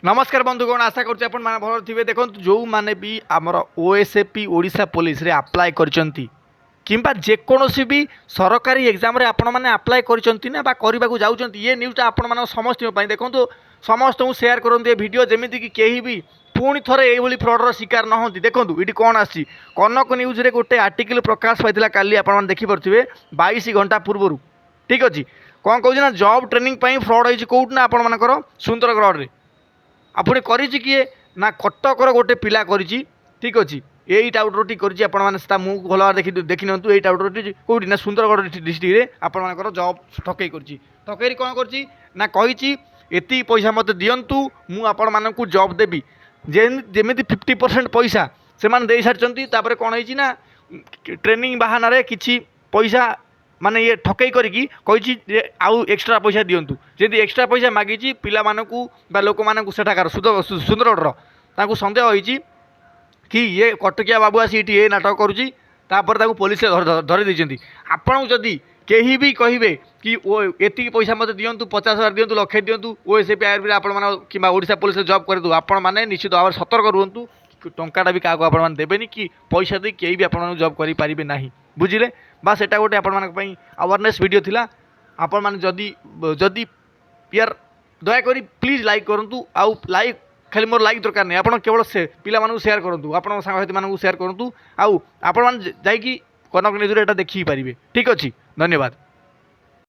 नमस्कार बंधुगण आशा करुच्ची आपण मैंने भल थे देखो जो मैंने भी आमर ओएसएपी ओडिशा पुलिस रे अप्लाई करचंती किंबा जेकोसी भी सरकारी एग्जाम रे आपण मैंने अप्लाई करचंती ना बा करबा को जाउचंती ये न्यूज़टा आपण मान समस्त देखो समस्त शेयर करते ये वीडियो जमीती कि कहीं भी पुणी थे ये फ्रडर शिकार न होती देखो ये कौन आसी कनक न्यूज रे गोटे आर्टिकल प्रकाश पाई काली आप देखिपे 22 घंटा पूर्व ठीक अच्छे कौन कहना जॉब ट्रेनिंग फ्रड होती कौट ना आपण मानकर सुंदरगढ़ में आपने करिछि किए ना कटकर गोटे पिला करिछि ठीक अच्छे यही टाउटरटी करिछि आपण माने मुख भल देखि देखि नंतु एई टाउटरटी कोठी ना सुंदरगढ़ डिस्ट्रिक्ट रे आपण मानकर जॉब ठकई करिछि ठकई कौन करिछि ना कहिछि एति पैसा मते दियंतु मु आपण मानकु जॉब देबी जेमिति 50% पैसा से माने देई सारचंती तापर कोन होइछि ना ट्रेनिंग बहाना रे किछि पैसा माने ये ठकई करिकी कहिछि आउ एक्स्ट्रा पैसा दियंतु जदि एक्स्ट्रा पैसा मागिछि पिला मानकु बा लोक मानकु सेठाकार सुंदरगढ़ ताकू संदेह होइछि कि ये कटकिया बाबू आसी ये नाटक करुच्ची तापर ताकू पुलिस धरी देइछंती आपन जदि केही भी कहिबे कि ओ एति पैसा मते दियंतु 50,000 दियंतु लक्षे दियंतु ओएसएपी आईआरबी आपण माने किबा ओडिशा पुलिस जॉब कर दु आपण माने निश्चित भाव सतर्क रुहंतु टंकाटा भी क्या आपण माने देबेनी कि पैसा दे केही भी आपण जॉब करि पारिबे नाही बुझिले बा सेटा गोटे आपण मानक पई अवेयरनेस वीडियो थिला आपण माने जदि जदि यार दया करी प्लीज लाइक करंतु आउ लाइक खाली मोर लाइक दरकार नहीं आपड़ केवल से पिला मानू शेयर करंतु आपण सांगसाथी मानू शेयर करंतु आउ आपण मान जाई कि कनक न्यूज़ रे एटा देखि पारिबे ठीक अछि धन्यवाद।